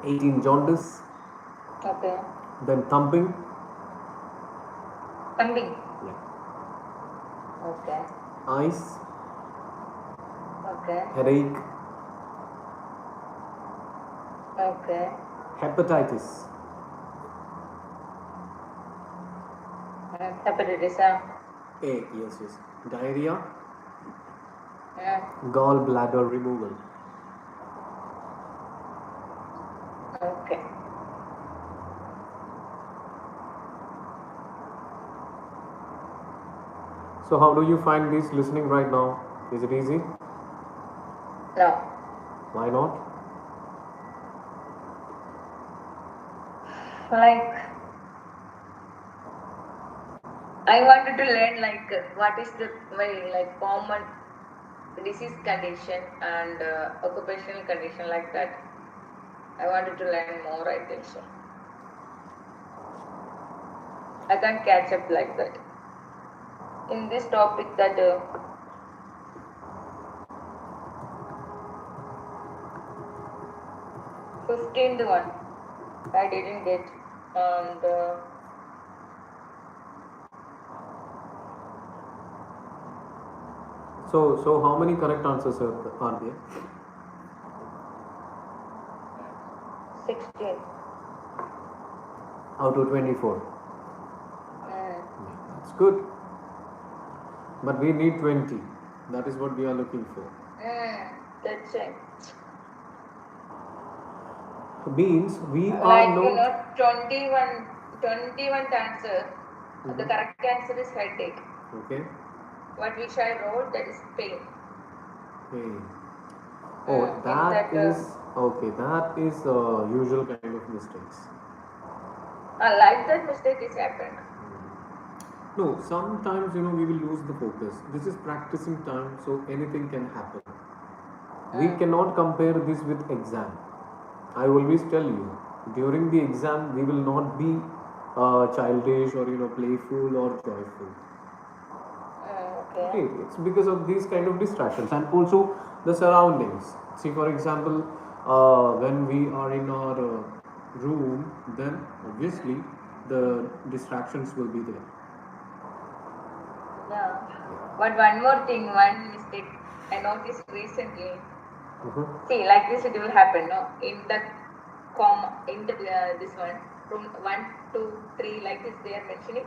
18 jaundice. Okay. Then thumping. Thumbing. Yeah. Okay. Eyes. Okay. Headache. Okay. Hepatitis. Hepatitis. A. Yes. Diarrhea. Mm. Gallbladder removal. Okay. So how do you find this listening right now? Is it easy? No. Why not? Like I wanted to learn what is the very common disease condition and occupational condition like that. I wanted to learn more. I think so. I can't catch up like that. In this topic that 15th one I didn't get, and So how many correct answers are there? 16. Out of 24. Mm. That's good. But we need 20. That is what we are looking for. That's it. Means we are Like not 21th answer. The correct answer is headache. okay. What which I wrote, that is pain. Pain. Oh, that is okay. That is usual kind of mistakes. Like that mistake is happened. No, sometimes we will lose the focus. This is practicing time, so anything can happen. We cannot compare this with exam. I always tell you, during the exam we will not be childish or playful or joyful. Okay, it's because of these kind of distractions and also the surroundings. See, for example, when we are in our room, then obviously the distractions will be there. Yeah. But one more thing, one mistake I noticed recently. See, like this it will happen, no? In the this one, from 1 to 3, like this they are mentioning.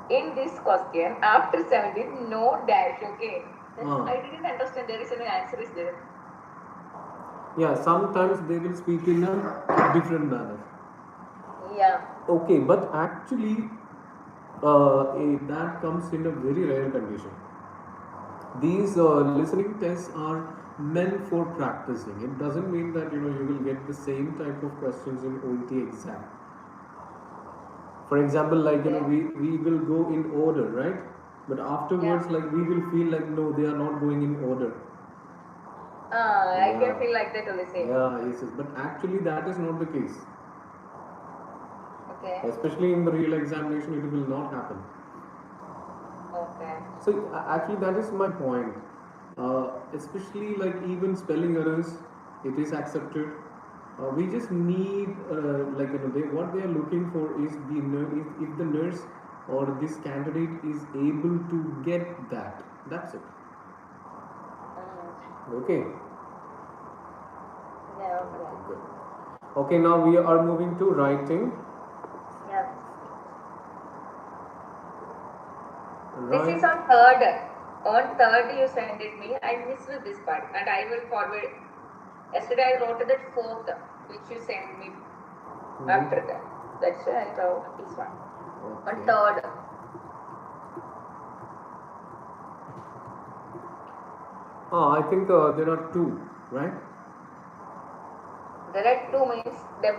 In this question, after 17, no dash, okay? I didn't understand there is an answer is there. Yeah, sometimes they will speak in a different manner. Yeah. Okay, but actually that comes in a very rare condition. These listening tests are meant for practicing. It doesn't mean that you will get the same type of questions in OET exam. For example, like we will go in order, right? But afterwards, like we will feel like no, they are not going in order. I can feel like that only same. Yeah, yes. But actually, that is not the case. Okay. Especially in the real examination, it will not happen. Okay. So actually, that is my point. Especially like even spelling errors, it is accepted. We just need what they are looking for is if the nurse or this candidate is able to get that. That's it. Okay. Yeah. Okay. Good. Okay. Now we are moving to writing. Yeah. Right. This is on 3rd. On 3rd you sent it me. I missed this part and I will forward. Yesterday I wrote that 4th, which you sent me after that. That's why I wrote this one. On 3rd. I think there are two, right? There are 2 means them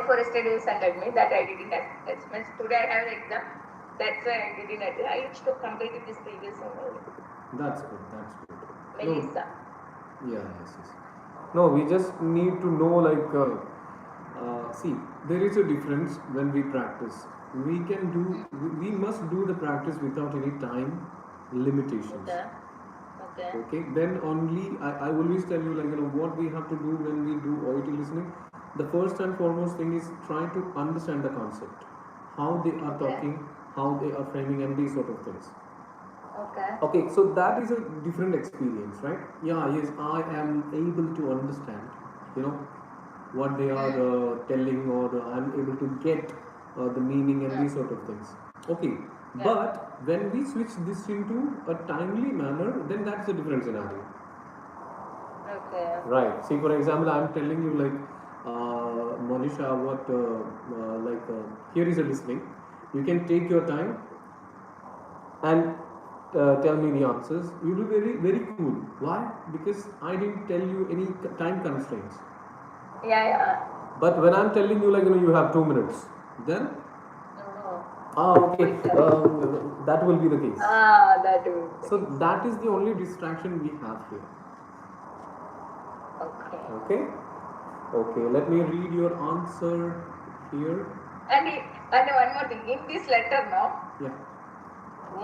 for yesterday you sent me that I didn't have. That means today I have an exam. That's why I didn't have. I used to complete this previous one. That's good. That's good. Melissa. No. Yeah. Yes. No, we just need to know see, there is a difference when we practice. We must do the practice without any time limitations. Okay. Okay. Okay, then only I always tell you, like, what we have to do when we do OET listening. The first and foremost thing is try to understand the concept, how they are Okay. talking, how they are framing, and these sort of things. Okay. Okay, so that is a different experience, right? Yeah, yes, I am able to understand, what they are telling, or I'm able to get the meaning and these sort of things. Okay, Yeah. but when we switch this into a timely manner, then that's a different scenario. Okay. Right. See, for example, I'm telling you, like, Monisha, what, here is a listening. You can take your time and tell me the answers. You will be very, very cool. Why? Because I didn't tell you any time constraints. Yeah, yeah. But when I'm telling you, like, you have 2 minutes, then No. okay, that will be the case. That will be the So case. that is the only distraction we have here. Okay. Okay. Okay. Let me read your answer here. And one more thing. In this letter, no, Yeah.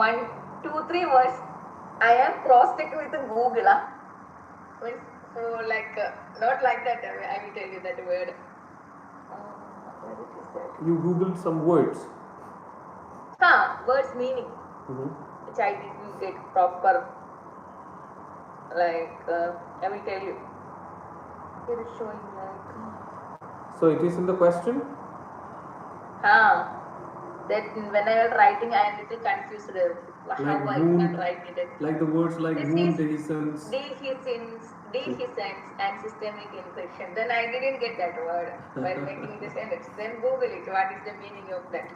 1, 2, 3 words. I am cross-checked with Google. Means, so like not like that. I will tell you that word. Where it is that? You googled some words. Words meaning, which I didn't get proper. Like I will tell you. Here is showing like. So it is in the question. That when I was writing, I am little confused. How Like I wound, can write it. like the words like This wound, is dehiscence. dehiscence and systemic infection. Then I didn't get that word while making the sentence. Then Google it. What is the meaning of that?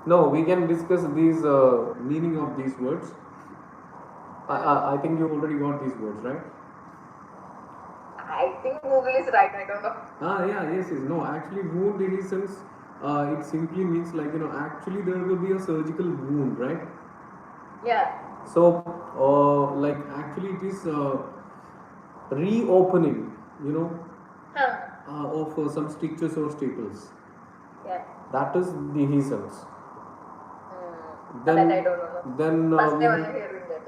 No, we can discuss these meaning of these words. I think you already got these words, right? I think Google is right. I don't know. Yeah, yes. No, actually, wound dehiscence, it simply means, like, actually there will be a surgical wound, right? Yeah. So, like, actually it is reopening, of some stitches or staples. Yeah. That is dehiscence. That I don't know. Then First we time I have, am hearing that.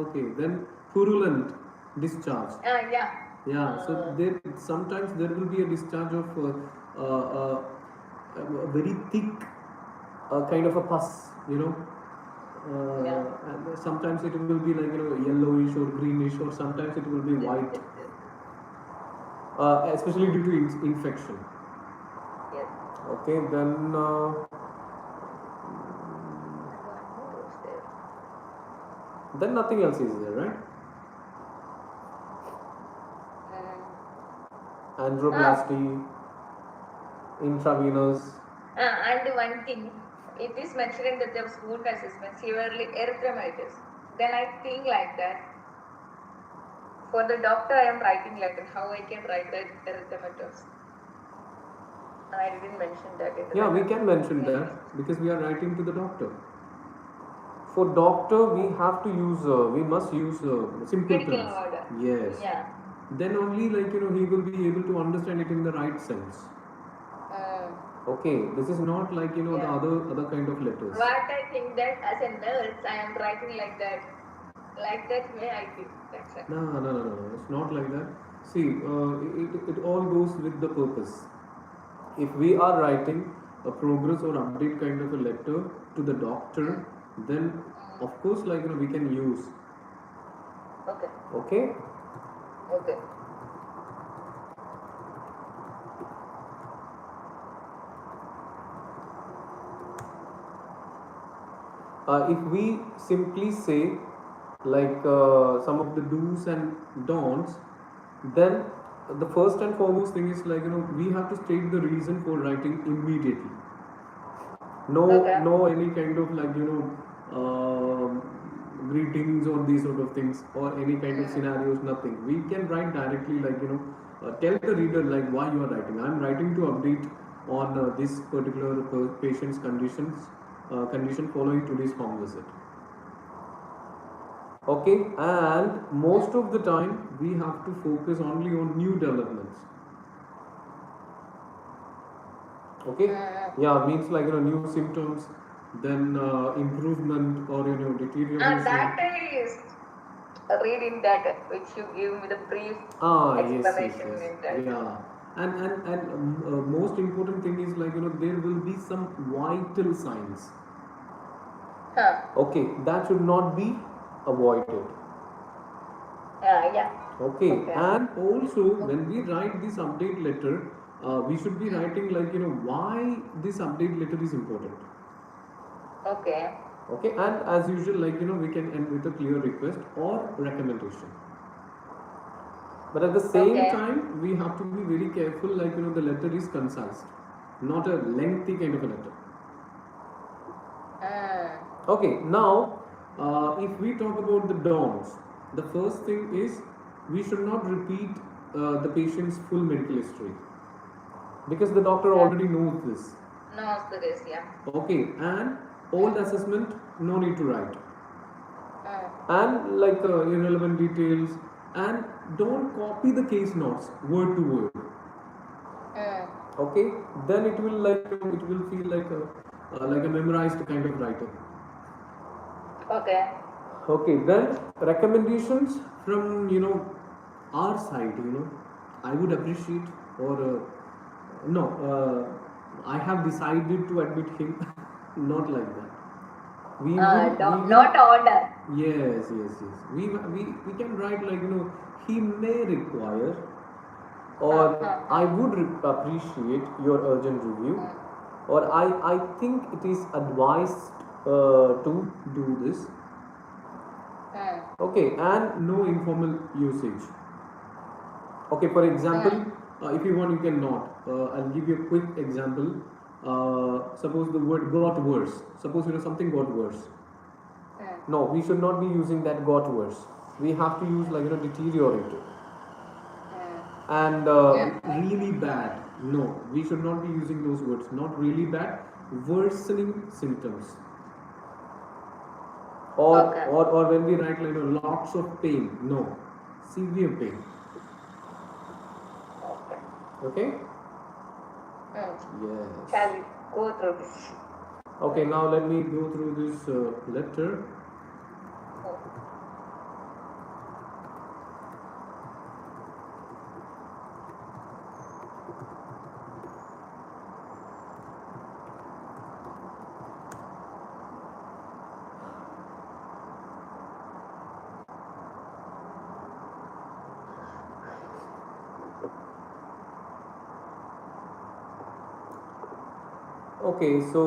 okay. Then purulent discharge. Yeah. Yeah. So there sometimes there will be a discharge of a very thick kind of a pus, Yeah. and sometimes it will be, like, yellowish or greenish, or sometimes it will be white, especially due to infection. Yes. Okay, then nothing else is there, right? Androplasty, intravenous. And one thing, it is mentioned that there was wound assessment, severely erythematosus. Then I think like that. For the doctor, I am writing like that. How I can write that erythematosus? I didn't mention that in the Yeah, we letter. can mention that because we are writing to the doctor. For doctor, we must use simple Medical terms. word. Yes. Yeah. Then only, like, he will be able to understand it in the right sense. Okay, this is not like, the other kind of letters. What I think that as a nurse, I am writing like that. Like that way I feel. That's it. No. It's not like that. See, it all goes with the purpose. If we are writing a progress or update kind of a letter to the doctor, then of course, like, we can use. Okay. Okay. Okay. If we simply say, like, some of the do's and don'ts, then the first and foremost thing is, like, we have to state the reason for writing immediately. No any kind of, like, greetings or these sort of things, or any kind of scenarios, nothing. We can write directly, like, tell the reader, like, why you are writing. I'm writing to update on this particular patient's condition following today's home visit. Okay, and most of the time we have to focus only on new developments. Okay, yeah, means, like, new symptoms, then improvement or deterioration. That is reading that which you give me the brief Yes, yes, explanation yes, in that. yeah. And most important thing is like there will be some vital signs. Okay, that should not be avoided. Yeah. Okay, Okay. and also when we write this update letter, we should be writing like why this update letter is important. Okay. Okay, and as usual, like we can end with a clear request or recommendation. But at the same Okay. time, we have to be very careful, like the letter is concise, not a lengthy kind of a letter. Okay, now if we talk about the don'ts, the first thing is we should not repeat the patient's full medical history because the doctor already knows this. Knows this, yeah. Okay, and old assessment, no need to write. And like irrelevant details, and don't copy the case notes word to word. Okay, then it will it will feel like a memorized kind of writing. Okay. Okay, then recommendations from our side. I would appreciate or no, I have decided to admit him. Not like that. We will, not order. Yes, yes, yes. We can write like he may require, or I would appreciate your urgent review, or I think it is advised to do this. Okay, and no informal usage. Okay, for example, if you want, you can not. I'll give you a quick example. Suppose the word got worse. Suppose something got worse. No, we should not be using that got worse. We have to use like deteriorated. And really bad. No, we should not be using those words. Not really bad. Worsening symptoms. Or when we write like lots of pain. No, severe pain. Okay. Yes. Shall we go through this? Okay, now let me go through this letter. Okay, so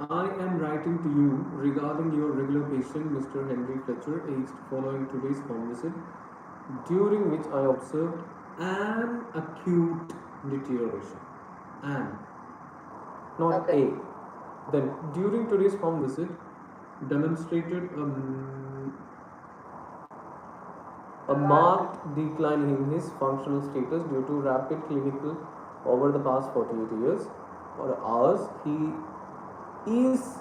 I am writing to you regarding your regular patient, Mr. Henry Fletcher, aged following today's home visit, during which I observed an acute deterioration. And not a. Then during today's home visit, demonstrated a marked decline in his functional status due to rapid clinical over the past 48 years or hours. He is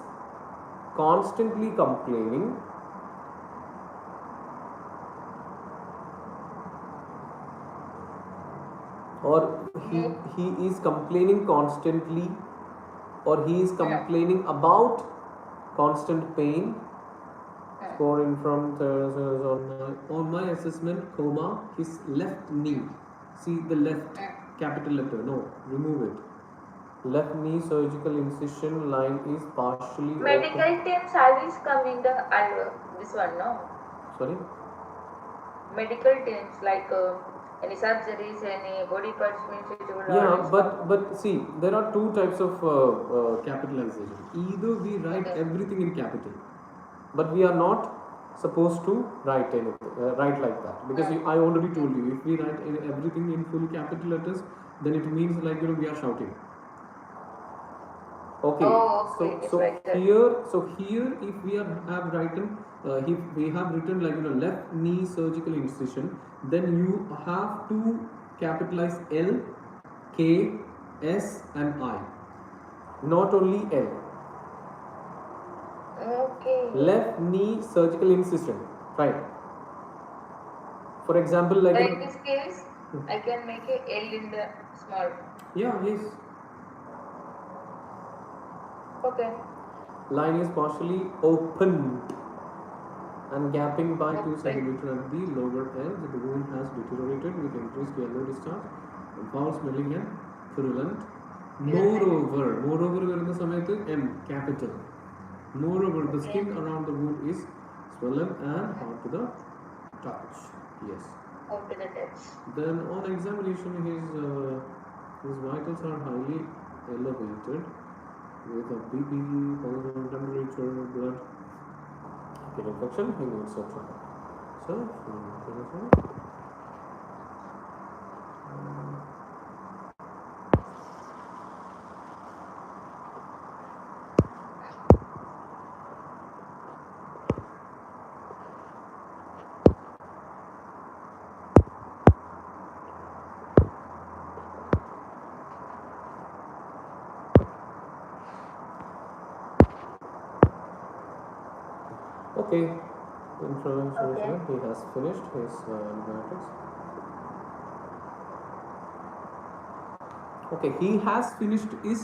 constantly complaining or he is complaining constantly or he is complaining about constant pain. Scoring from on my assessment, comma, his left knee. See the left capital letter. No, remove it. Left knee surgical incision line is partially medical open. teams always come in the this one, no? Sorry? Medical teams like any surgeries, any body parts means it will Yeah, but see, there are two types of capitalization. Either we write everything in capital, but we are not supposed to write anything, write like that, because I already told you, if we write everything in full capital letters, then it means like we are shouting. Okay. So here if we have written if we have written like left knee surgical incision, then you have to capitalize L, K, S and I, not only L. Okay. Left knee surgical incision, right? For example, like in this case, I can make a L in the small. Yeah, yes. Okay. line is partially opened and gapping by 2 Open. centimeter at the lower end. The wound has deteriorated with increased yellow discharge and foul smelling and purulent. Moreover വരുന്ന സമയത്ത് M capital. Moreover, the skin around the wound is swollen and hard to the touch. Yes. Hard to the touch. Then on examination, his vitals are highly elevated with a BP, pulse temperature, blood infection, etc. So, okay. Okay. He has finished his antibiotics. Okay, he has finished his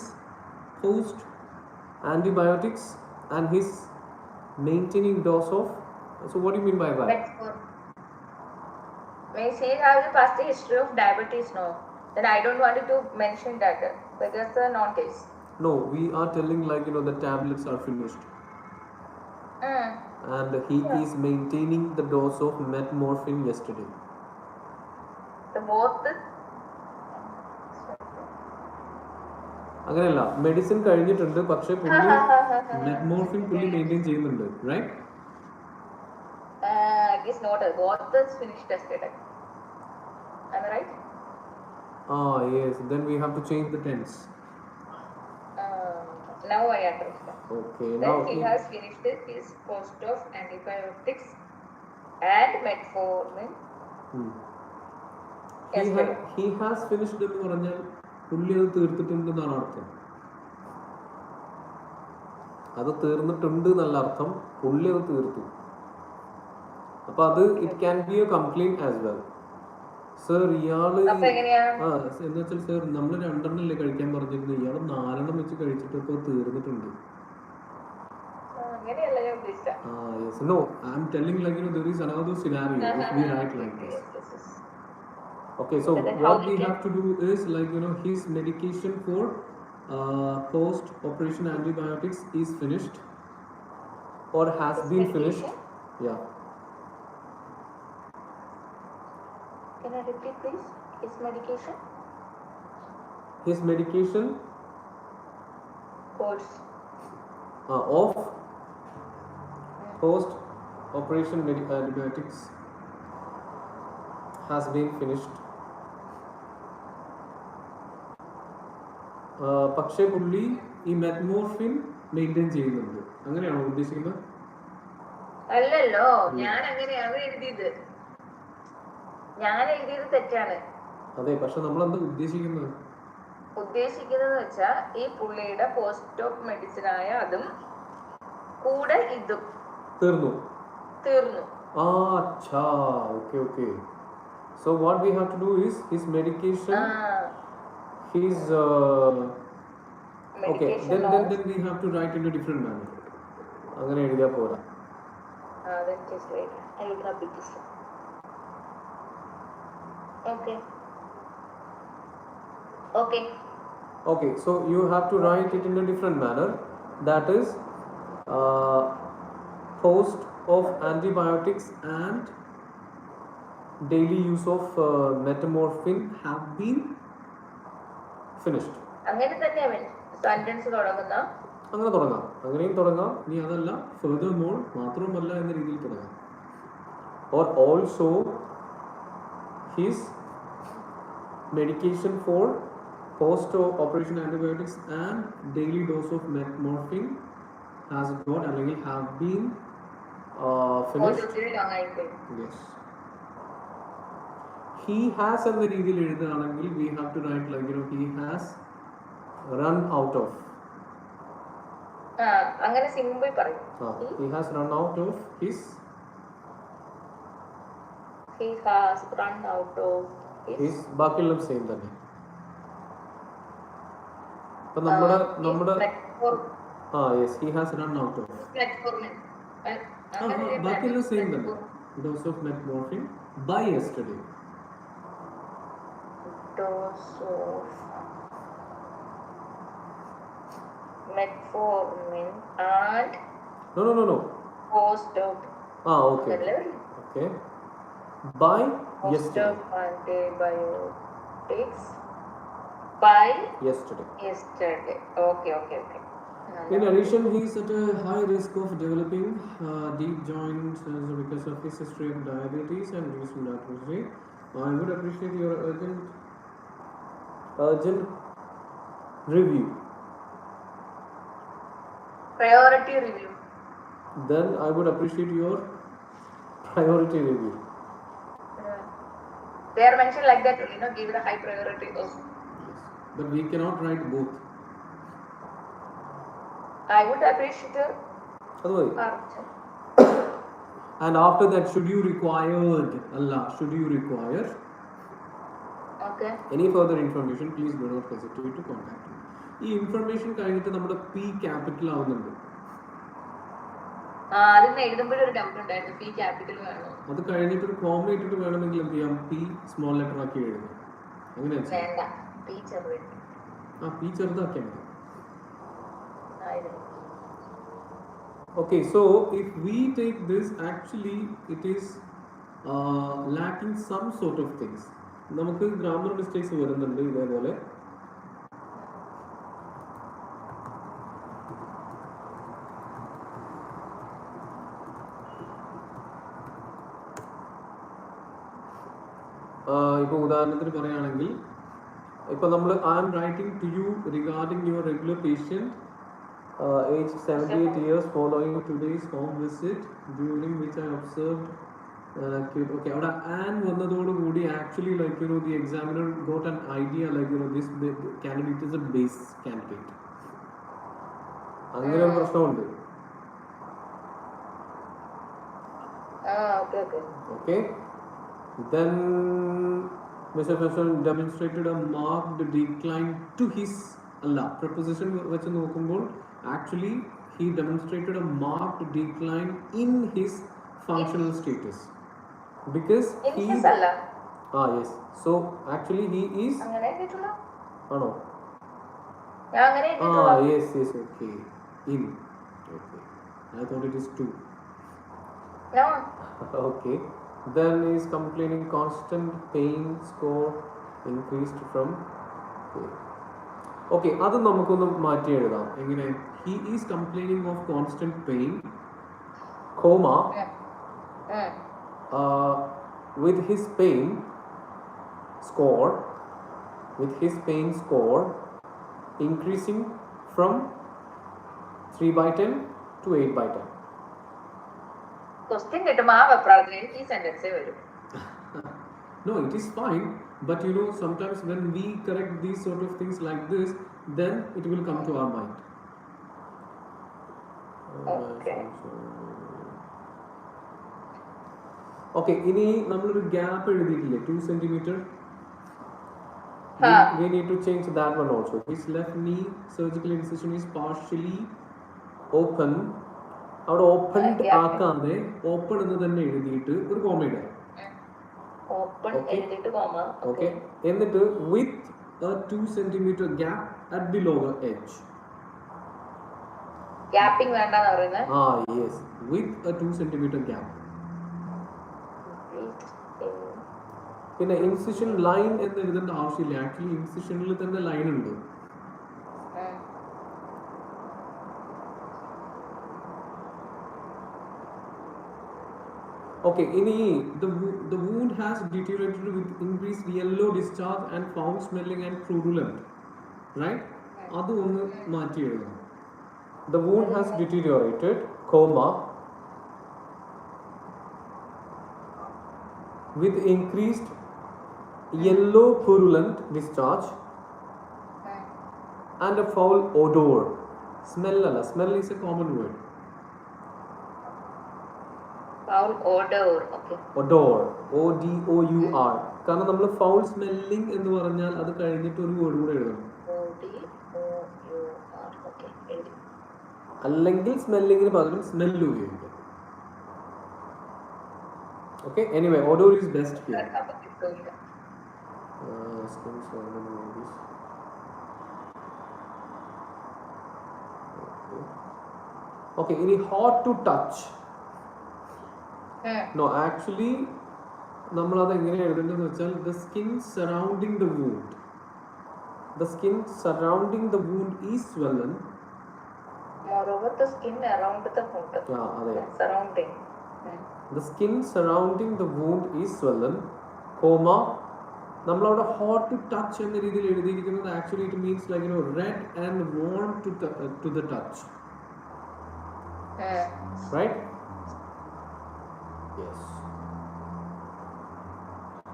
post antibiotics and his maintaining dose of. So, what do you mean by that? When he have the past history of diabetes, no, then I don't want to mention that. But that's a non-case. No, we are telling like the tablets are finished. And he is maintaining the dose of metmorphin yesterday. The both. അങ്ങനെയല്ല medicine കഴിഞ്ഞിട്ടുണ്ട് പക്ഷേ പുള്ളി മെറ്റ്മോർഫിൻ പുള്ളി maintain ചെയ്യുന്നുണ്ട് right It is not both is finished tested. Am I right? Yes, then we have to change the tense. Now I understand. Okay, then now he has finished his course of antibiotics and metformin. He has finished എന്ന് പറഞ്ഞാൽ പുള്ളി അത് തീർത്തിട്ടുണ്ടെന്നാണ് അർത്ഥം. അത് തീർന്നിട്ടുണ്ട് എന്നല്ല അർത്ഥം, പുള്ളി അത് തീർത്തു. അപ്പൊ അത് it can be A complaint as well. Sir ഇയാള് എന്ന് വെച്ചാൽ സർ നമ്മൾ 2 എണ്ണല്ലേ കഴിക്കാൻ പറഞ്ഞിരുന്നു, ഇയാള് 4 എണ്ണം വെച്ച് കഴിച്ചിട്ട് ഇപ്പൊ തീർന്നിട്ടുണ്ട്. Yes, no, I am telling like there is another scenario if we write like this. Okay, so what we have to do is like his medication for post operation antibiotics is finished or has been finished. Yeah. Can I repeat please? His medication? His medication course of post operation antibiotics has been finished. പക്ഷേ പുള്ളി ഈ മെറ്റ്മോർഫിൻ maintain ചെയ്യുന്നുണ്ട്, അങ്ങനെയാണോ ഉദ്ദേശിക്കുന്നത്? അല്ലല്ലോ, ഞാൻ അങ്ങനെയാണ് എഴുതിയത്. ഞാൻ എഴുതിയത് തെറ്റാണ്. അതെ, പക്ഷെ നമ്മൾ എന്താ ഉദ്ദേശിക്കുന്നത് വെച്ചാൽ ഈ പുള്ളിയുടെ പോസ്റ്റ് ഓഫ് മെഡിസിൻ ആയ അതും കൂടെ ഇതും തീർന്നു. അച്ഛാ, okay okay. So what we have to do is his medication, his okay, then we have to write in a different manner. അങ്ങനെ എഴുതിയാ പോരാ. Then just wait, I will copy this. Okay, so you have to write it in a different manner. That is post of antibiotics and daily use of metformin have been finished. അങ്ങനെ തന്നെ sentence തുടങ്ങുന്ന അങ്ങനെ തുടങ്ങാം, അങ്ങനെയും തുടങ്ങാം. ഇനി അതല്ല furthermore മാത്രമല്ല എന്ന രീതിയിൽ തുടങ്ങാം. Or also his medication for post operation antibiotics and daily dose of metformin has got അല്ലെങ്കിൽ have been finished. Yes. He has എന്ന രീതിയിൽ എഴുതുകയാണെങ്കിൽ we have to write like he has run out of. അങ്ങനെ simple പറയും. He has run out of his. He has run out of his. ബാക്കിയെല്ലാം same തന്നെ. ഇപ്പൊ നമ്മുടെ Yes, he has run out of. Metformin. ബാക്കിയെല്ലാം same തന്നെ. Dose of metformin by yesterday. Dose of metformin and No. post of Okay. By post yesterday. of antibiotics by Yesterday. Okay. In addition, he is at a high risk of developing deep joints because of his history of diabetes and recent arthritis. I would appreciate your urgent review. Priority review. Then I would appreciate your priority review. They are mentioned like that, give the high priority. Yes. But we cannot write both. I would appreciate it. And after that, should you require Okay. any further information, please do not hesitate to contact me. ഈ information കഴിഞ്ഞിട്ട് നമ്മുടെ P capital ആവുന്നുണ്ട്. അതിന് എഴുതുമ്പോഴൊരു doubt ഉണ്ടായിരുന്നു, P capital വേണോ? അത് കഴിഞ്ഞിട്ട് ഒരു കോമ ഇട്ടിട്ട് വേണമെങ്കിൽ എന്ത് ചെയ്യാം, പി സ്മോൾ ലെറ്റർ ആക്കി എഴുതാം. അങ്ങനെ വേണ്ട, പി ചെറുതാക്കി. പി ചെറുതാക്കിയാൽ മതി. Okay, so if we take this, actually it is lacking some sort of things. നമുക്ക് ഗ്രാമർ മിസ്റ്റേക്സ് വരുന്നുണ്ട് ഇതേപോലെ. ഇപ്പോൾ ഉദാഹരണത്തിന് പറയുകയാണെങ്കിൽ, ഇപ്പോൾ നമ്മൾ I am writing to you regarding your regular patient aged 78 years following today's home visit during which I observed okay, അവിടെ and വന്നതോടുകൂടി actually the examiner got an idea this candidate is a base candidate. അങ്ങനെ ഒരു പ്രശ്നമുണ്ട്. Okay. Then Mr. Professor demonstrated a marked decline to his preposition വെച്ച് നോക്കുമ്പോൾ actually he demonstrated a marked decline in his functional status because he yes, so actually he is ano yes okay in okay, I thought it is 2. No. Okay, then he is complaining constant pain score increased from okay, അത് നമുക്കൊന്ന് മാറ്റി എഴുതാം. എങ്ങനെ? He is complaining of constant pain, comma, with his pain score increasing from 3/10 to 8/10. Question കിട്ടുമ്പോൾ ആ വെപ്രാളത്തിന് ഈ സെന്റൻസേ വരും. No, it is fine, but sometimes when we correct these sort of things like this, then it will come to our mind. Okay, ഇനി നമ്മളൊരു gap എഴുതിയിട്ടില്ലേ 2 centimeter. We need to change that one also. His left knee surgical incision is partially open. അവിടെ opened ആക്കാതെ open എന്ന് തന്നെ എഴുതിയിട്ട് ഒരു comma ഇടാം. Okay. എന്നിട്ട് with a 2 centimeter gap at the lower edge. Gapping വേണ്ടാന്ന് പറയുന്നത്. Yes, with a 2 centimeter gap. പിന്നെ ഇൻസിഷൻ ലൈൻ എന്ന് എഴുതേണ്ട ആവശ്യമില്ല. ആക്ച്വലി ഇൻസിഷനിൽ തന്നെ ലൈൻ ഉണ്ട്. Okay, the wound has deteriorated with increased yellow discharge and foul smelling and purulent, right? അത് ഒന്ന് മാറ്റി എഴുതണം. The wound has deteriorated, comma, with increased yellow purulent discharge and a foul odor. Smell is a common word. Foul odor, okay. Odor, ODOUR. കാരണം നമ്മൾ foul smelling എന്ന് പറഞ്ഞാൽ അത് കഴിഞ്ഞിട്ട് ഒരു വേർഡ് കൂടെ എഴുതണം. അല്ലെങ്കിൽ സ്മെല്ലിങ്ങിന് പകരം സ്മെല്ല് ഉപയോഗിക്കാം. Okay, anyway odour is best here. അപ്പൊ കിട്ടൂല. ഓക്കെ, ഇനി hot to touch. No, actually നമ്മളത് എങ്ങനെ എഴുതേണ്ടതെന്ന് വെച്ചാൽ the skin surrounding the wound. The skin surrounding the wound is swollen. Moreover, the skin around the wound. Surrounding. The skin surrounding the wound is swollen, comma. നമ്മളവിടെ hot to touch എന്ന രീതിയിൽ എഴുതിയിരിക്കുന്നത് actually it means like you know red and warm to the touch. Right? Yes.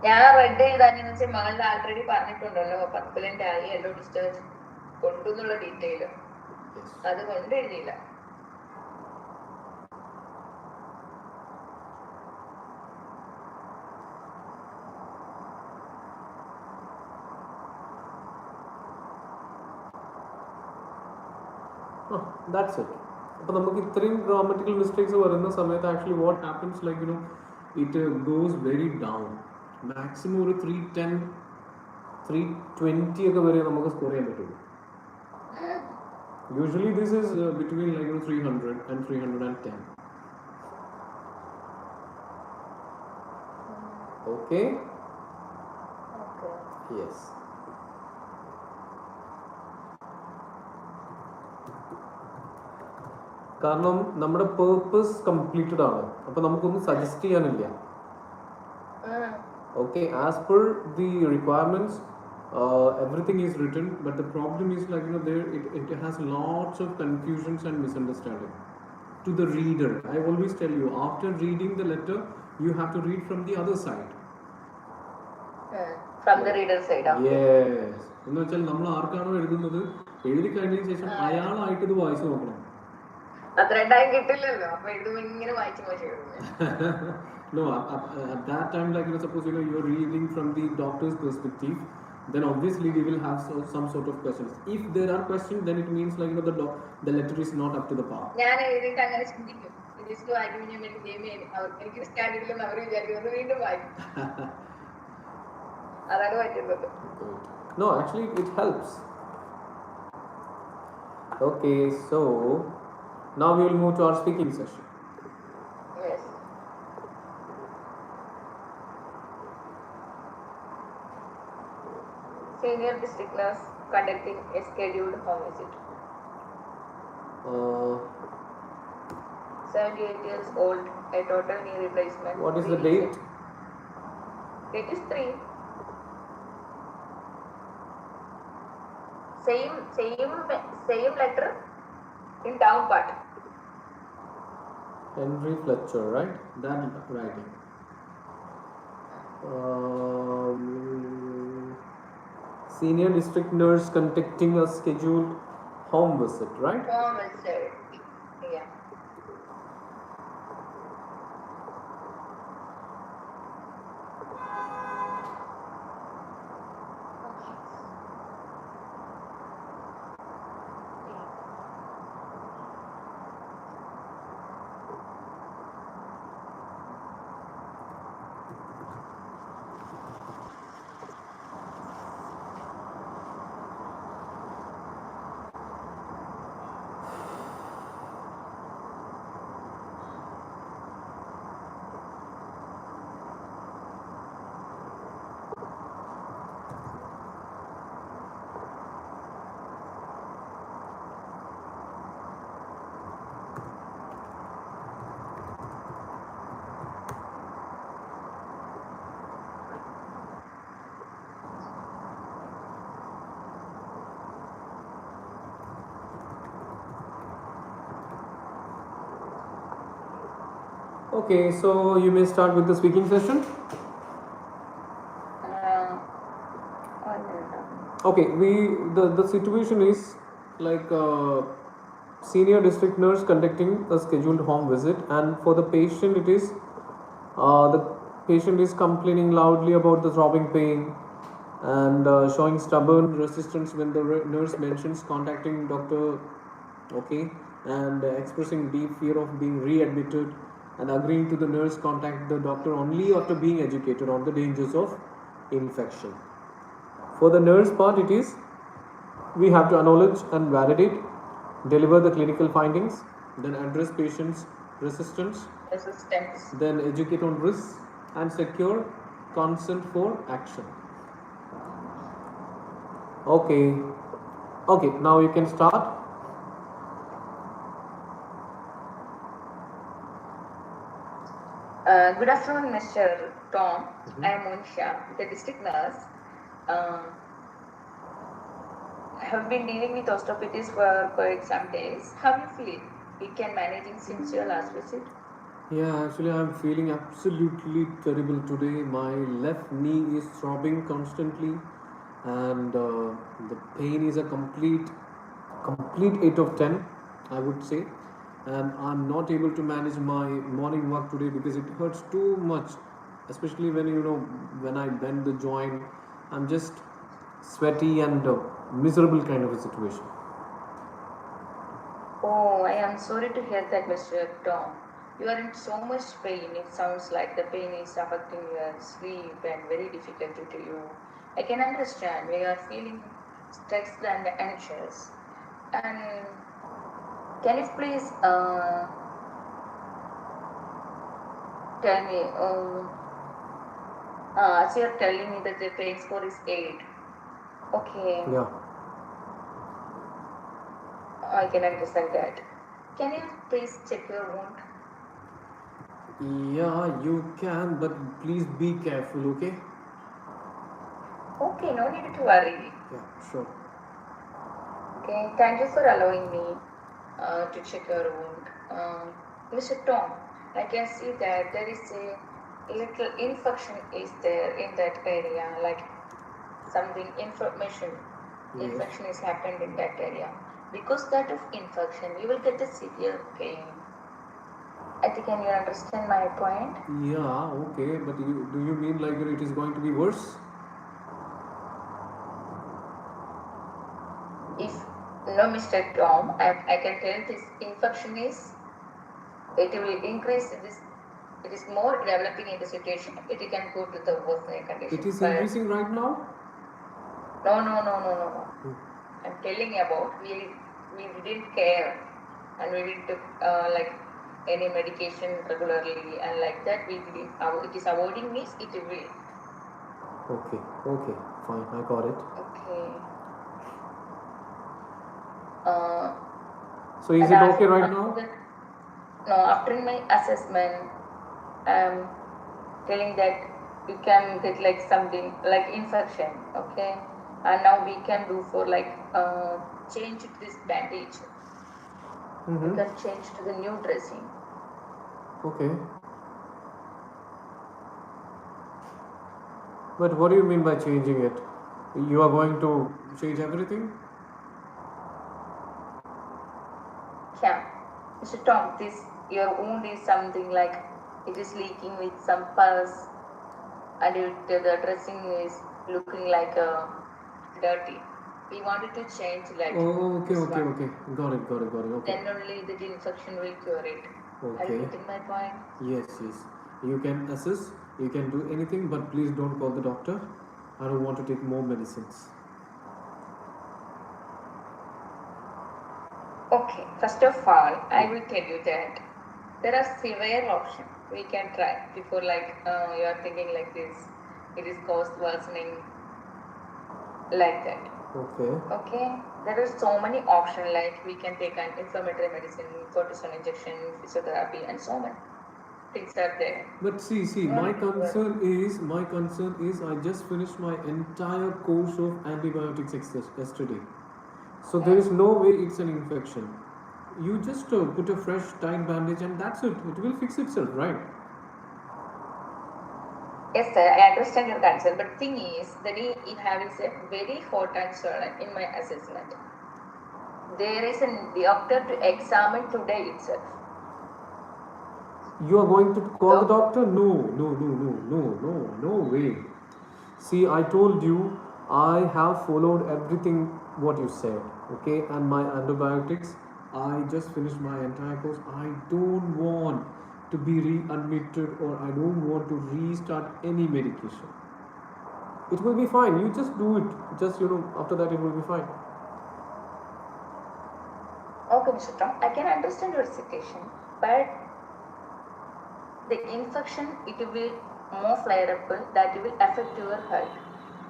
ഞാൻ red എഴുതാനെന്ന് വെച്ചാൽ മകളുടെ already പറഞ്ഞിട്ടുണ്ടല്ലോ പർപ്പിളിന്റെ ആയി യെല്ലോ ഡിസ്റ്റർജ് കൊണ്ടുള്ള ഡീറ്റെയിൽ, അത് കൊണ്ട് എഴുതിയില്ല. That's it. അപ്പോൾ നമുക്ക് ഇത്രയും ഗ്രാമറ്റിക്കൽ മിസ്റ്റേക്സ് വരുന്ന സമയത്ത് actually what happens like you know it goes very down. Maximum ഒരു 310 320 ഒക്കെ വരെ നമുക്ക് സ്കോർ ചെയ്യാൻ പറ്റുള്ളൂ. Usually this is between like 300 and 310. Okay, yes. കാരണം നമ്മുടെ പേർപ്പസ് കംപ്ലീറ്റഡ് ആണ്, അപ്പോൾ നമുക്കൊന്നും സജസ്റ്റ് ചെയ്യാനില്ല. Okay, as per the requirements, everything is written, but the problem is like you know it has lots of confusions and misunderstanding to the reader. I always tell you, after reading the letter, you have to read from the other side. From the reader side. Yes. എന്ന് വെച്ചാൽ നമ്മൾ ആർക്കാണോ എഴുതുന്നത് എഴുതി കഴിഞ്ഞതിന് ശേഷം അയാളായിട്ട് ഇത് വായിച്ചു നോക്കണം. അത്രയും കിട്ടില്ലല്ലോ, അപ്പൊ ഇത് ഇങ്ങനെ വായിച്ചു വായിച്ചു. No, at that time, like you know, suppose you know you're reading from the doctor's perspective, then obviously we will have some sort of questions. If there are questions, then it means like you know the letter is not up to the par. ഞാൻ എഴുതിയിട്ട് അങ്ങനെ ചിന്തിക്കും, physics വായിക്കുമ്പോൾ ഞാൻ വേണ്ടി game എനിക്ക് സ്റ്റാൻഡിലും അവർ വിചാരിക്കുന്നത് വീണ്ടും വായിക്കും. അതാണ് പറ്റുന്നത്. No, actually it helps. Okay, so now we will move to our speaking session. Yes. Senior district nurse conducting a scheduled home visit. 78 years old, a total knee replacement. What is the date? Date is 3. Same letter in down part. Henry Fletcher, right? That writing. Senior district nurse conducting a scheduled home visit, right? Home visit. Yeah. Okay, so you may start with the speaking session. Okay, the situation is like senior district nurse conducting a scheduled home visit, and for the patient it is the patient is complaining loudly about the throbbing pain and showing stubborn resistance when the nurse mentions contacting doctor. Okay, and expressing deep fear of being readmitted and agreeing to the nurse contact the doctor only after being educated on the dangers of infection. For the nurse part, it is we have to acknowledge and validate, deliver the clinical findings, then address patients' resistance, Resistance. then educate on risks and secure consent for action. Okay, okay, now you can start. Good afternoon, Mr. Tom. I am Monisha, the district nurse. Uh, I have been dealing with osteopathies for quite some days. How do you feel? You can managing since your last visit? Yeah, actually, I'm feeling absolutely terrible today. My left knee is throbbing constantly, and the pain is a complete 8 of 10, I would say. And I'm not able to manage my morning walk today because it hurts too much, especially when when I bend the joint. I'm just sweaty and miserable kind of a situation. Oh, I am sorry to hear that, Mr. Tom. You are in so much pain. It sounds like the pain is affecting your sleep and very difficult to you. I can understand we are feeling stressed and anxious. And can you please tell me, as you are telling me that the pain score is 8. Okay, Yeah. I can understand that. Can you please check your wound? Yeah, you can, but please be careful, okay? Okay, no need to worry. Yeah, sure. Okay, thank you for allowing me to check your wound. Mr. Tom, I can see that there is a little infection is there in that area, like something Yes. infection is happened in that area. Because that of infection, you will get a severe pain. I think can you understand my point? Yeah, okay, but do you mean like it is going to be worse? If no, Mr. Tom, I can tell this infection is it will increase this. It is more developing in the situation. It can go to the worsening condition. It is But increasing right now? no. I'm telling about we didn't care and we didn't took like any medication regularly and like that we didn't. It is avoiding means it will. Okay, fine, I got it. Okay. Uh, So is and it okay right after now? that, no, after my assessment, I'm telling that you can get like something like infection, okay, and now we can do for like change this bandage. We can change to the new dressing. Okay. But what do you mean by changing it? You are going to change everything? Yeah, Mr. Tom, this your wound is something like it is leaking with some pus, and the dressing is looking like dirty. We wanted to change like Oh, this one. okay. Got it. Okay. Then only the infection will cure it. Are you Okay. getting my point? Yes. You can assess, you can do anything, but please don't call the doctor. I don't want to take more medicines. Okay, first of all, I will tell you that there are severe options we can try before like you are thinking like this. It is caused worsening like that. Okay, there are so many options like we can take an inflammatory medicine, cortisone injection, physiotherapy, and so many things are there. But see, No my need to worry. concern is I just finished my entire course of antibiotics yesterday. So there is no way it's an infection. You just put a fresh tight bandage and that's it. It will fix itself, right? Yes, sir, I understand your concern, but thing is, the knee it having a very hot and swollen in my assessment. There is a doctor to examine today itself. You are going to call the doctor? No way. See, I told you I have followed everything what you said, okay, and my antibiotics I just finished my entire course. I don't want to be readmitted or I don't want to restart any medication. It will be fine. You just do it. Just, after that it will be fine. Okay, Mr. Tom, I can understand your situation, but the infection, it will be more flareable, that will affect your health.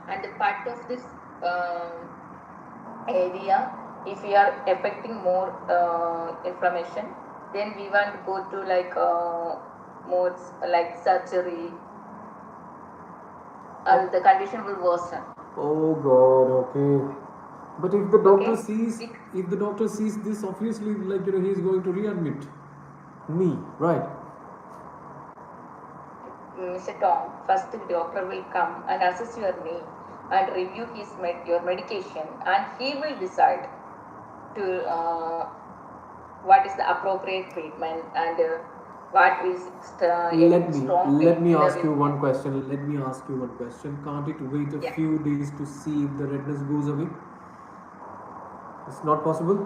And the part of this area, if we are affecting more inflammation, then we want to go to like more like surgery, and the condition will worsen. Oh God, okay. But if the doctor Okay. sees, if the doctor sees this, obviously, like he is going to readmit me, right? Mr. Tom, first the doctor will come and assess your knee and review your medication, and he will decide to what is the appropriate treatment and what is any strong Let me painkiller ask you will. one question. Let me ask you one question. Can't it wait a Yeah. few days to see if the redness goes away? It's not possible.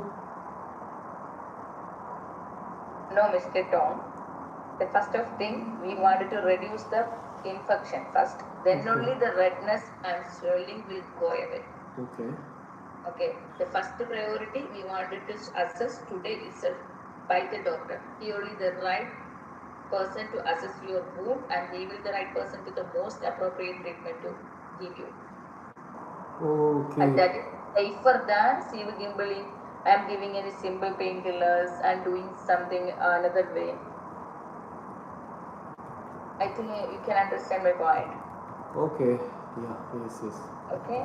No, Mr. Tom. The first of thing, we wanted to reduce the infection first. Then Okay. only the redness and swelling will go away. Okay. Okay. The first priority, we wanted to assess today itself by the doctor. He only the right person to assess your wound, and he will the right person to the most appropriate treatment to give you. Okay. And that is safer than gimbling. I am giving any simple painkillers and doing something another way. I think you can understand my point. Okay. Yeah. Yes. Yes. Okay.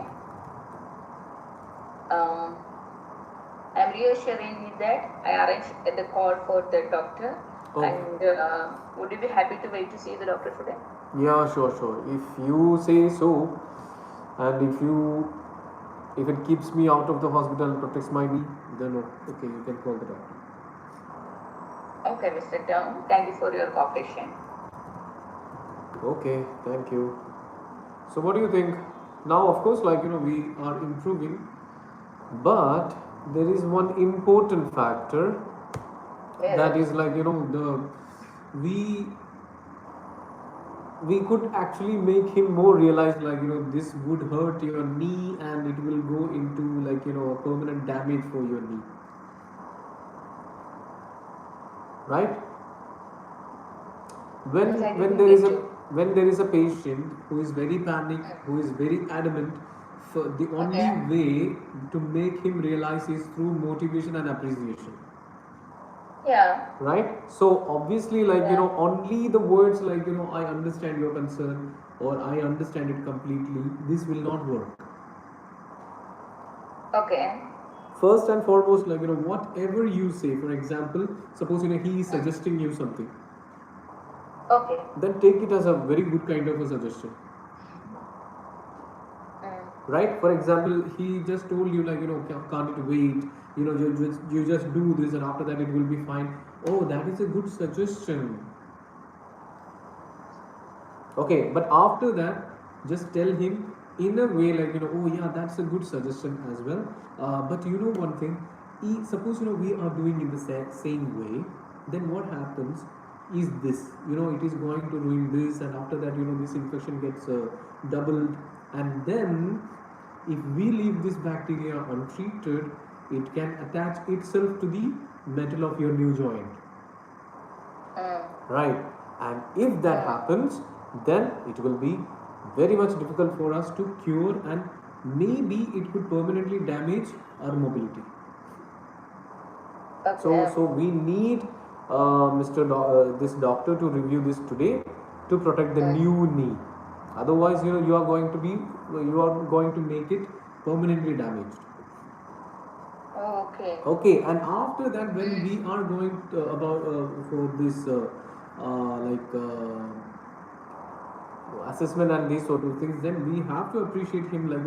I'm reassuring you that I arranged the call for the doctor. Okay. And would you be happy to wait to see the doctor today? Yeah. Sure. Sure. If you say so, and if it keeps me out of the hospital and protects my knee, then okay, you can call the doctor. Okay, Mr. Tom. Thank you for your cooperation. Okay, thank you. So what do you think? Now, of course, like we are improving, but there is one important factor Yes. that is like the we we could actually make him more realize like this would hurt your knee and it will go into like a permanent damage for your knee, right? when Yes, I when didn't there is get a you. when there is a patient who is very panicked, who is very adamant, so the only Okay. way to make him realize is through motivation and appreciation, Yeah. right? So obviously like Yeah. only the words like I understand your concern or I understand it completely, this will not work. Okay. First and foremost, like whatever you say, for example, suppose he is suggesting you something, Okay. then take it as a very good kind of a suggestion, right? For example, he just told you like can't it wait, you just do this and after that it will be fine. Oh, that is a good suggestion. Okay, but after that just tell him in a way like oh yeah, that's a good suggestion as well. But one thing, suppose we are doing in the same way, then what happens is this, it is going to ruin this, and after that this infection gets doubled, and then if we leave this bacteria untreated, it can attach itself to the metal of your new joint, right? And if that happens, then it will be very much difficult for us to cure, and maybe it could permanently damage our mobility. Okay. So we need this doctor to review this today to protect the new knee. Otherwise, you are going to make it permanently damaged. Okay. Okay, and after that, when we are going to, about for this like assessment and these sort of things, then we have to appreciate him like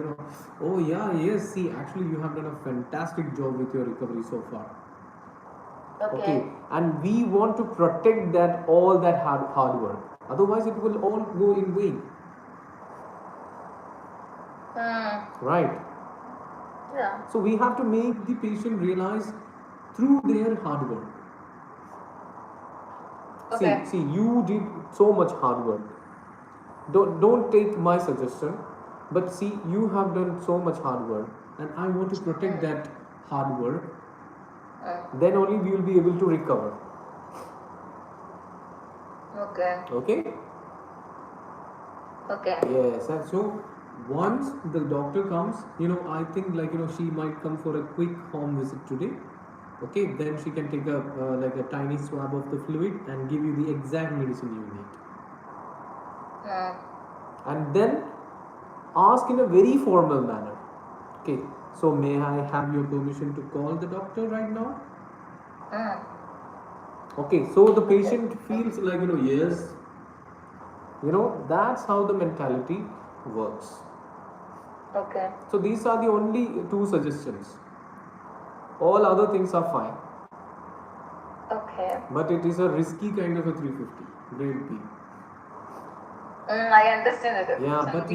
oh yeah, yes, see, actually you have done a fantastic job with your recovery so far. Okay, and we want to protect that all that hard work. Otherwise, it will all go in vain. Right. Yeah. So we have to make the patient realize through their hard work. Okay. See, you did so much hard work. Don't take my suggestion, but see, you have done so much hard work, and I want to protect that hard work. Then only we will be able to recover. Okay. Okay? Okay. Yes, and so once the doctor comes, I think she might come for a quick home visit today. Okay, then she can take a tiny swab of the fluid and give you the exact medicine you need. And then ask in a very formal manner. Okay, so may I have your permission to call the doctor right now? Okay, so the patient feels like, yes, that's how the mentality works. Okay. So these are the only two suggestions. All other things are fine. Okay. But it is a risky kind of a 350, grade B. I understand it. Yeah, but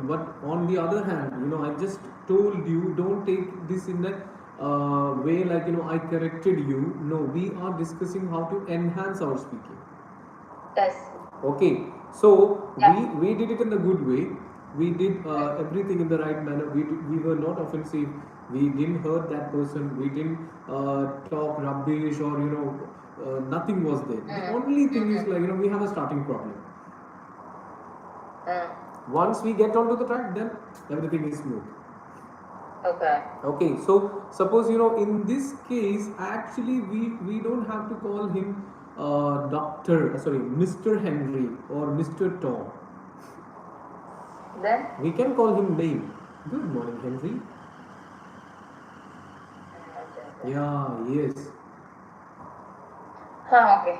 but on the other hand, I just told you, don't take this in a way like I corrected you. No, we are discussing how to enhance our speaking. Yes. Okay, so Yeah. we did it in the good way. We did everything in the right manner. We were not offensive. We didn't hurt that person. We didn't talk rubbish or nothing was there. The only thing is like we have a starting problem. Once we get onto the track, then everything is smooth. Okay. Okay, so suppose in this case, actually we don't have to call him Mr. Henry or Mr. Tom. Then We can call him name. Good morning, Henry. Yeah, yes. okay.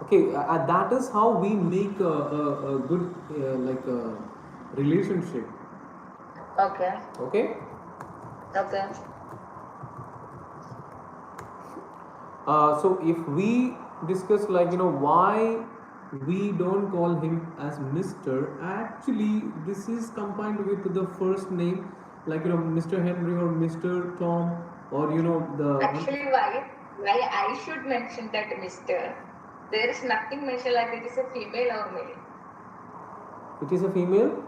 Okay, that is how we make a good relationship. Okay. Okay. Okay. So if we discuss why we don't call him as Mr. Actually, this is combined with the first name, like Mr. Henry or Mr. Tom, or the. Actually, why I should mention that Mr. There is nothing mentioned like it is a female or male. It is a female.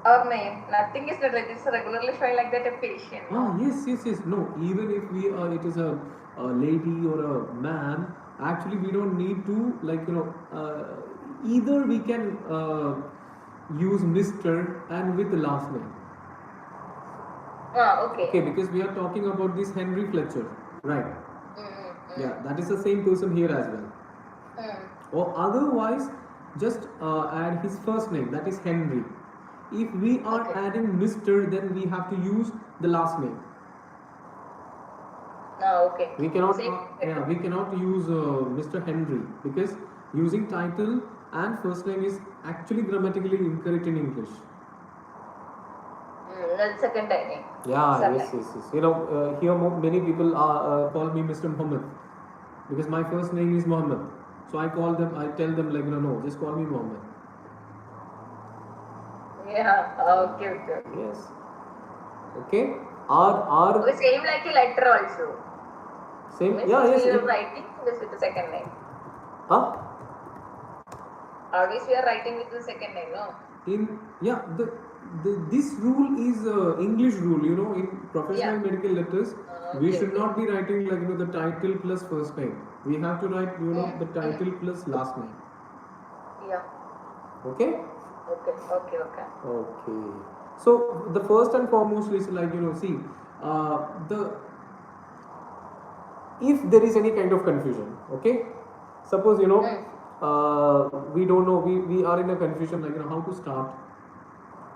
Or male. Nothing is that it is regularly showing like that a patient. Ah, yes. No, even if it is a lady or a man. Actually, we don't need to either we can use Mr. and with the last name. Okay. Okay, because we are talking about this Henry Fletcher, right? Yeah, that is the same person here as well. Or otherwise, just add his first name, that is Henry. If we are adding Mr., then we have to use the last name. Okay. We cannot use Mr. Henry because using title and first name is actually grammatically incorrect in English. That's second name. Yeah, yes. Here many people call me Mr. Muhammad because my first name is Muhammad. So I tell them no, just call me Muhammad. Yeah. Okay. Yes. Okay. Our same like a letter also. Same. Means Yes. We are writing this with the second name. Huh? Always we are writing with the second name, no? This rule is English rule. In professional medical letters, we should not be writing the title plus first name. We have to write the title plus last name. Yeah. Okay. Okay. So the first and foremost is see if there is any kind of confusion. Okay. Suppose we don't know. We are in a confusion how to start.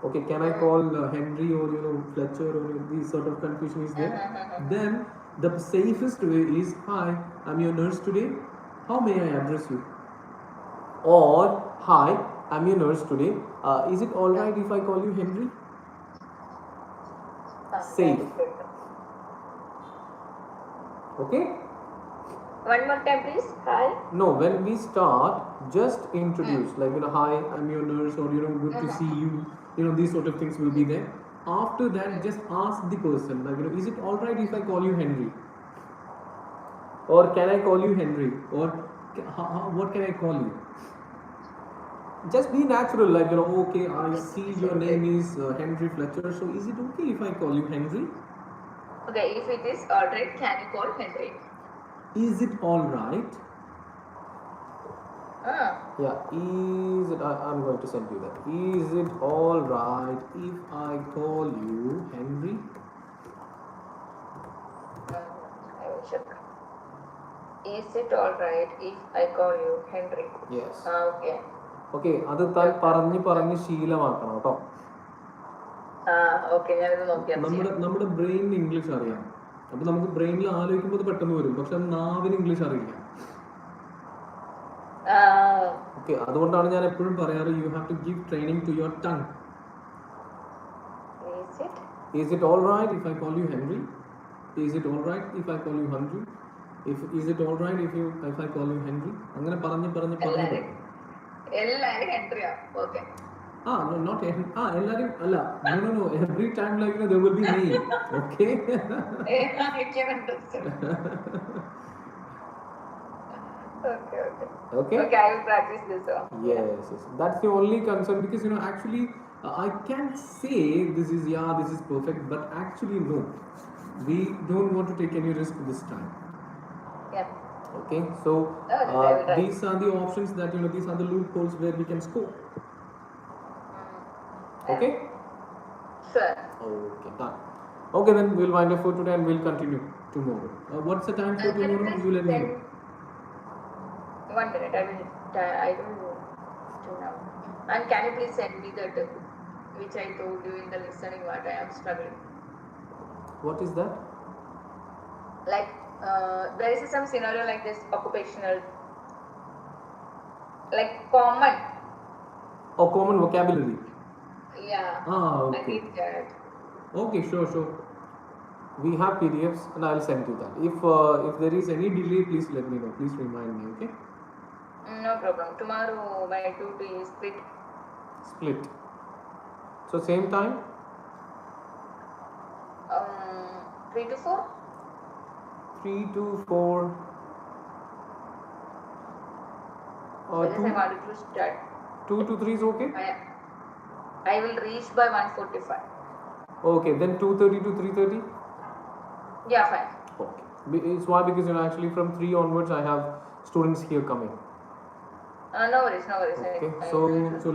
Okay, can I call Henry or Fletcher or these sort of confusion is there? Then the safest way is, hi, I'm your nurse today. How may I address you? Or, hi, I'm your nurse today. Is it alright if I call you Henry? Safe. Okay? One more time, please. Hi. No, when we start, just introduce hi, I'm your nurse, or good to see you. These sort of things will be there. After that, just ask the person, like, is it all right if I call you Henry? Or can I call you Henry? Or what can I call you? Just be natural, like, okay, I see your name is Henry Fletcher, so is it okay if I call you Henry? Okay, if it is alright, can you call Henry? Is it all right? Yeah, is it, I'm going to send you that. Is it all right if I call you Henry? I will check. Is it alright if I call you Henry? Yes. Okay. Okay, അത് താൻ പറഞ്ഞ് ശീലമാക്കണം കേട്ടോ. നമ്മുടെ ബ്രെയിനിന് English അറിയാം. അപ്പൊ നമുക്ക് ബ്രെയിനിൽ ആലോചിക്കുമ്പോൾ അത് പെട്ടെന്ന് വരും, പക്ഷെ നാവിന് ഇംഗ്ലീഷ് അറിയില്ല. ഓക്കെ, അതുകൊണ്ടാണ് ഞാൻ എപ്പോഴും പറയാറ്, you have to give training to your tongue. Is it all right if I call you Henry? Is it all right if I call you Henry? Is it all right if I call you Henry? അങ്ങനെ പറഞ്ഞ് എല്ലാരും ഹെൻറിയാ. Okay. No, not എല്ലാരും അല്ല. No. Every time, like, there will be me. Okay. I can understand. Okay, I will practice this one. Yes. That's the only concern, because actually I can say this is perfect, but actually no. We don't want to take any risk this time. Yeah. Okay, so these are the options that these are the loopholes where we can score. Okay? Sure. Okay, done. Okay, then we'll wind up for today and we'll continue tomorrow. What's the time for tomorrow? You let me know. 1 minute. I will do now. And can you please send me that which I told you in the listening what I am struggling? What is that? Like there is some scenario like this, occupational, like common. Oh, common vocabulary. Yeah. Okay. I need that. Okay, sure. We have PDFs and I'll send you that. If there is any delay, please let me know. Please remind me, okay? No problem. Tomorrow my duty is split. So same time? 3 to 4? 3 to 4. Because I wanted to start. 2 to 3 is okay? I will reach by 1:45. Okay, then 2:30 to 3:30? Yeah, fine. Okay. It's why, because actually from 3 onwards I have students here coming. No worries. Okay, so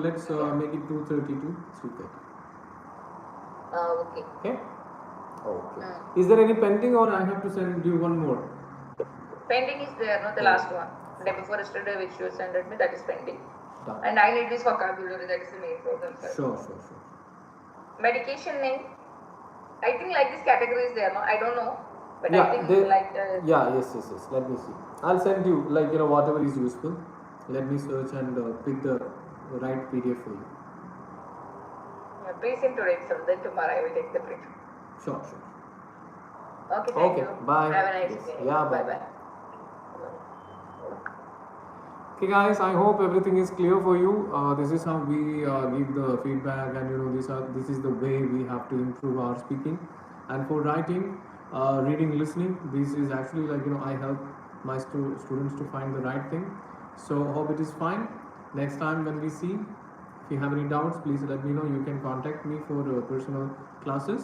let's make it 2:30 to 3:30. Okay. Okay. Is there any pending, or I have to send you one more? Pending is there, no, the last one. Day before yesterday, which you sent me, that is pending. Done. And I need this vocabulary, that is the main problem. Sure. Medication name, I think like this category is there, no? I don't know. But yeah, I think like yes. Let me see. I'll send you, like, whatever is useful. Let me search and pick the right PDF for you. Yeah, please in today itself, then tomorrow I will take the print. Sure. Okay, thank you. Bye. Have a nice day. Yeah, bye. Okay, guys, I hope everything is clear for you. This is how we give the feedback, and this is the way we have to improve our speaking. And for writing, reading, listening, this is actually, like, I help my students to find the right thing. So hope it is fine. Next time when we see, if you have any doubts, please let me know. You can contact me for personal classes.